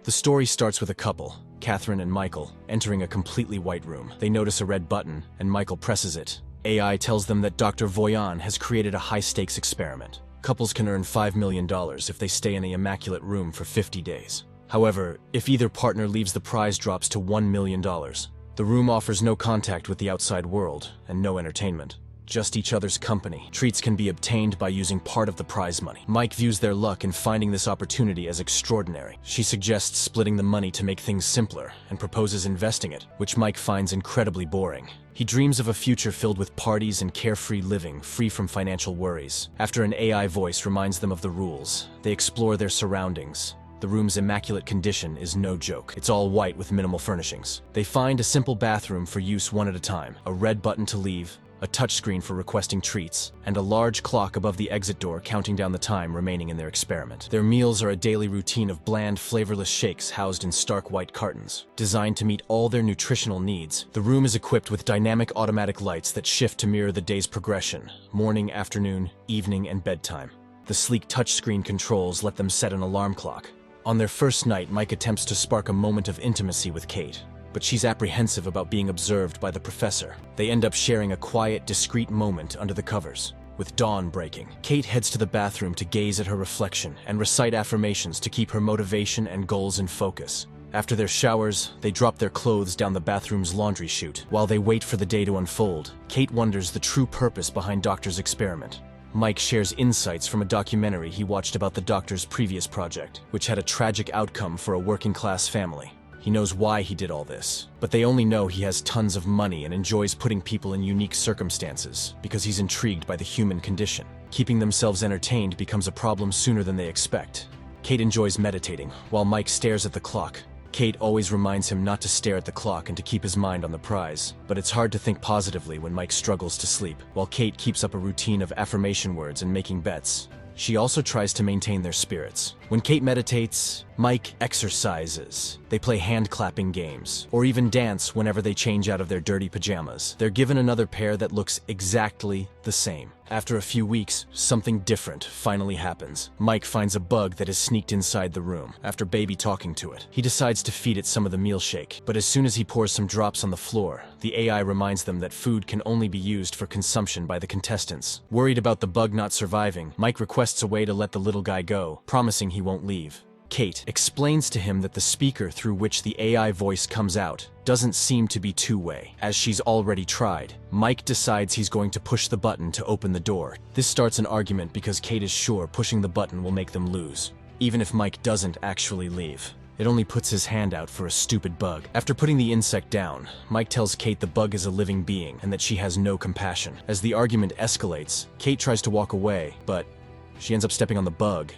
The story starts with a couple, Catherine and Michael, entering a completely white room. They notice a red button, and Michael presses it. AI tells them that Dr. Voyan has created a high-stakes experiment. Couples can earn $5 million if they stay in the Immaculate room for 50 days. However, if either partner leaves, the prize drops to $1 million. The room offers no contact with the outside world and no entertainment. Just each other's company. Treats can be obtained by using part of the prize money. Mike views their luck in finding this opportunity as extraordinary. She suggests splitting the money to make things simpler and proposes investing it, which Mike finds incredibly boring. He dreams of a future filled with parties and carefree living, free from financial worries. After an AI voice reminds them of the rules, they explore their surroundings. The room's immaculate condition is no joke. It's all white with minimal furnishings. They find a simple bathroom for use one at a time, a red button to leave, a touchscreen for requesting treats, and a large clock above the exit door counting down the time remaining in their experiment. Their meals are a daily routine of bland, flavorless shakes housed in stark white cartons. Designed to meet all their nutritional needs, the room is equipped with dynamic automatic lights that shift to mirror the day's progression: morning, afternoon, evening, and bedtime. The sleek touchscreen controls let them set an alarm clock. On their first night, Mike attempts to spark a moment of intimacy with Kate, but she's apprehensive about being observed by the professor. They end up sharing a quiet, discreet moment under the covers. With dawn breaking, Kate heads to the bathroom to gaze at her reflection and recite affirmations to keep her motivation and goals in focus. After their showers, they drop their clothes down the bathroom's laundry chute. While they wait for the day to unfold, Kate wonders the true purpose behind Doctor's experiment. Mike shares insights from a documentary he watched about the Doctor's previous project, which had a tragic outcome for a working-class family. He knows why he did all this, but they only know he has tons of money and enjoys putting people in unique circumstances because he's intrigued by the human condition. Keeping themselves entertained becomes a problem sooner than they expect. Kate enjoys meditating, while Mike stares at the clock. Kate always reminds him not to stare at the clock and to keep his mind on the prize, but it's hard to think positively when Mike struggles to sleep, while Kate keeps up a routine of affirmation words and making bets. She also tries to maintain their spirits. When Kate meditates, Mike exercises. They play hand-clapping games, or even dance whenever they change out of their dirty pajamas. They're given another pair that looks exactly the same. After a few weeks, something different finally happens. Mike finds a bug that has sneaked inside the room. After Baby talking to it, he decides to feed it some of the meal shake. But as soon as he pours some drops on the floor, the AI reminds them that food can only be used for consumption by the contestants. Worried about the bug not surviving, Mike requests a way to let the little guy go, promising he won't leave. Kate explains to him that the speaker through which the AI voice comes out doesn't seem to be two-way, as she's already tried. Mike decides he's going to push the button to open the door. This starts an argument because Kate is sure pushing the button will make them lose, even if Mike doesn't actually leave. It only puts his hand out for a stupid bug. After putting the insect down, Mike tells Kate the bug is a living being and that she has no compassion. As the argument escalates, Kate tries to walk away, but she ends up stepping on the bug.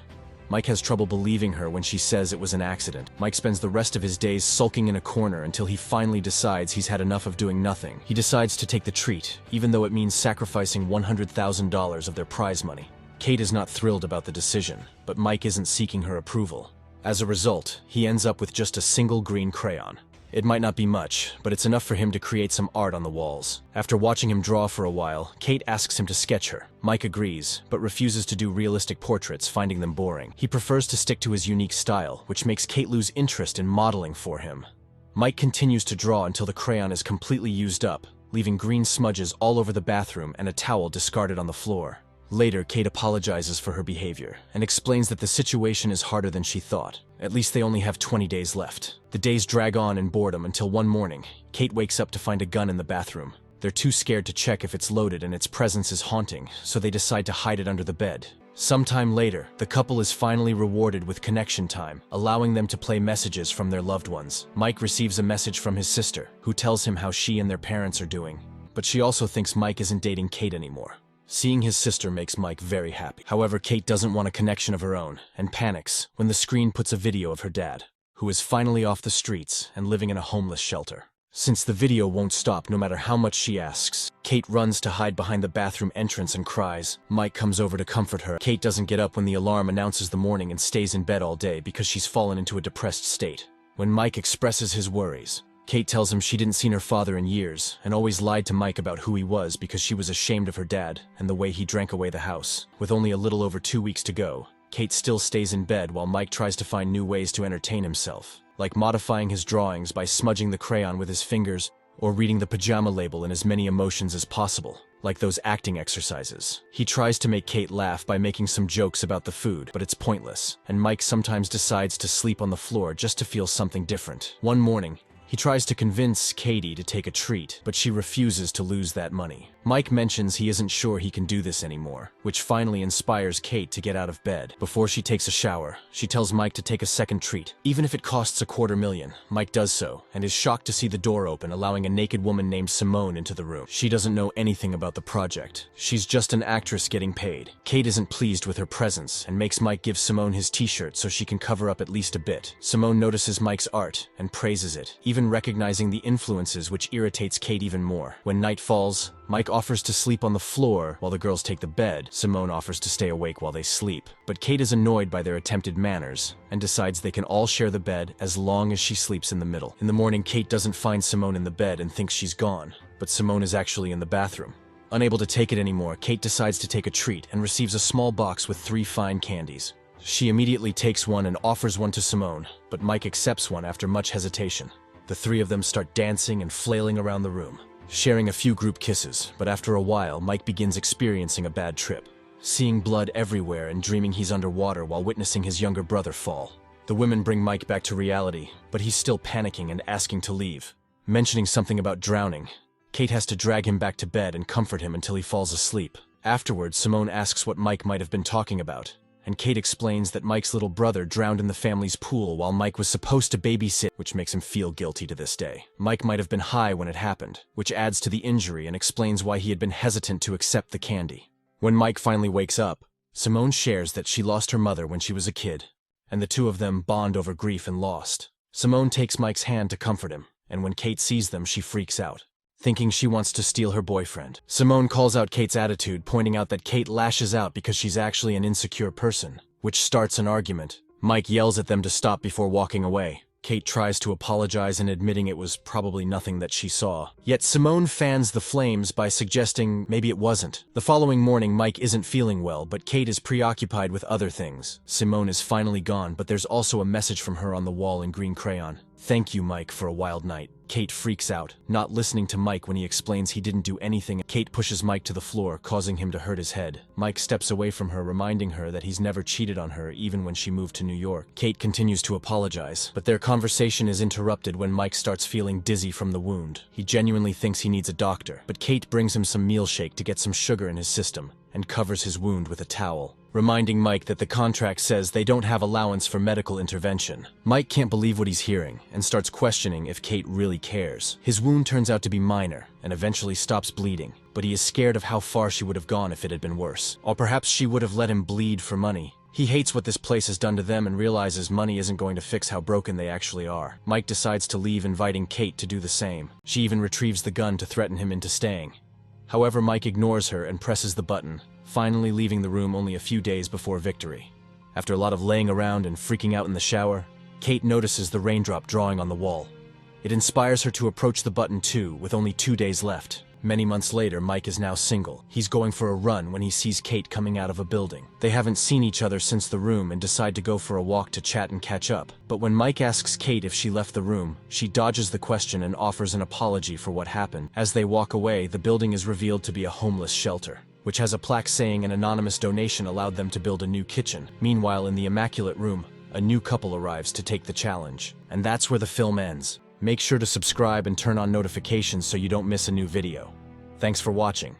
Mike has trouble believing her when she says it was an accident. Mike spends the rest of his days sulking in a corner until he finally decides he's had enough of doing nothing. He decides to take the treat, even though it means sacrificing $100,000 of their prize money. Kate is not thrilled about the decision, but Mike isn't seeking her approval. As a result, he ends up with just a single green crayon. It might not be much, but it's enough for him to create some art on the walls. After watching him draw for a while, Kate asks him to sketch her. Mike agrees, but refuses to do realistic portraits, finding them boring. He prefers to stick to his unique style, which makes Kate lose interest in modeling for him. Mike continues to draw until the crayon is completely used up, leaving green smudges all over the bathroom and a towel discarded on the floor. Later, Kate apologizes for her behavior and explains that the situation is harder than she thought. At least they only have 20 days left. The days drag on in boredom until one morning, Kate wakes up to find a gun in the bathroom. They're too scared to check if it's loaded and its presence is haunting, so they decide to hide it under the bed. Sometime later, the couple is finally rewarded with connection time, allowing them to play messages from their loved ones. Mike receives a message from his sister, who tells him how she and their parents are doing. But she also thinks Mike isn't dating Kate anymore. Seeing his sister makes Mike very happy. However, Kate doesn't want a connection of her own and panics when the screen puts a video of her dad, who is finally off the streets and living in a homeless shelter. Since the video won't stop no matter how much she asks, Kate runs to hide behind the bathroom entrance and cries. Mike comes over to comfort her. Kate doesn't get up when the alarm announces the morning and stays in bed all day because she's fallen into a depressed state. When Mike expresses his worries, Kate tells him she didn't see her father in years and always lied to Mike about who he was because she was ashamed of her dad and the way he drank away the house. With only a little over 2 weeks to go, Kate still stays in bed while Mike tries to find new ways to entertain himself, like modifying his drawings by smudging the crayon with his fingers or reading the pajama label in as many emotions as possible, like those acting exercises. He tries to make Kate laugh by making some jokes about the food, but it's pointless, and Mike sometimes decides to sleep on the floor just to feel something different. One morning, he tries to convince Katie to take a treat, but she refuses to lose that money. Mike mentions he isn't sure he can do this anymore, which finally inspires Kate to get out of bed. Before she takes a shower, she tells Mike to take a second treat. Even if it costs $250,000, Mike does so, and is shocked to see the door open, allowing a naked woman named Simone into the room. She doesn't know anything about the project. She's just an actress getting paid. Kate isn't pleased with her presence, and makes Mike give Simone his t-shirt so she can cover up at least a bit. Simone notices Mike's art, and praises it, even recognizing the influences, which irritates Kate even more. When night falls, Mike offers to sleep on the floor while the girls take the bed. Simone offers to stay awake while they sleep. But Kate is annoyed by their attempted manners and decides they can all share the bed as long as she sleeps in the middle. In the morning, Kate doesn't find Simone in the bed and thinks she's gone, but Simone is actually in the bathroom. Unable to take it anymore, Kate decides to take a treat and receives a small box with 3 fine candies. She immediately takes one and offers one to Simone, but Mike accepts one after much hesitation. The 3 of them start dancing and flailing around the room, sharing a few group kisses, but after a while, Mike begins experiencing a bad trip, seeing blood everywhere and dreaming he's underwater while witnessing his younger brother fall. The women bring Mike back to reality, but he's still panicking and asking to leave. Mentioning something about drowning, Kate has to drag him back to bed and comfort him until he falls asleep. Afterwards, Simone asks what Mike might have been talking about, and Kate explains that Mike's little brother drowned in the family's pool while Mike was supposed to babysit, which makes him feel guilty to this day. Mike might have been high when it happened, which adds to the injury and explains why he had been hesitant to accept the candy. When Mike finally wakes up, Simone shares that she lost her mother when she was a kid, and the 2 of them bond over grief and loss. Simone takes Mike's hand to comfort him, and when Kate sees them, she freaks out, thinking she wants to steal her boyfriend. Simone calls out Kate's attitude, pointing out that Kate lashes out because she's actually an insecure person, which starts an argument. Mike yells at them to stop before walking away. Kate tries to apologize and admitting it was probably nothing that she saw. Yet Simone fans the flames by suggesting maybe it wasn't. The following morning, Mike isn't feeling well, but Kate is preoccupied with other things. Simone is finally gone, but there's also a message from her on the wall in green crayon. "Thank you, Mike, for a wild night." Kate freaks out, not listening to Mike when he explains he didn't do anything. Kate pushes Mike to the floor, causing him to hurt his head. Mike steps away from her, reminding her that he's never cheated on her even when she moved to New York. Kate continues to apologize, but their conversation is interrupted when Mike starts feeling dizzy from the wound. He genuinely thinks he needs a doctor, but Kate brings him some meal shake to get some sugar in his system and covers his wound with a towel, reminding Mike that the contract says they don't have allowance for medical intervention. Mike can't believe what he's hearing and starts questioning if Kate really cares. His wound turns out to be minor and eventually stops bleeding, but he is scared of how far she would have gone if it had been worse. Or perhaps she would have let him bleed for money. He hates what this place has done to them and realizes money isn't going to fix how broken they actually are. Mike decides to leave, inviting Kate to do the same. She even retrieves the gun to threaten him into staying. However, Mike ignores her and presses the button, finally leaving the room only a few days before victory. After a lot of laying around and freaking out in the shower, Kate notices the raindrop drawing on the wall. It inspires her to approach the button too, with only 2 days left. Many months later, Mike is now single. He's going for a run when he sees Kate coming out of a building. They haven't seen each other since the room and decide to go for a walk to chat and catch up. But when Mike asks Kate if she left the room, she dodges the question and offers an apology for what happened. As they walk away, the building is revealed to be a homeless shelter, which has a plaque saying an anonymous donation allowed them to build a new kitchen. Meanwhile, in the Immaculate room, a new couple arrives to take the challenge. And that's where the film ends. Make sure to subscribe and turn on notifications so you don't miss a new video. Thanks for watching.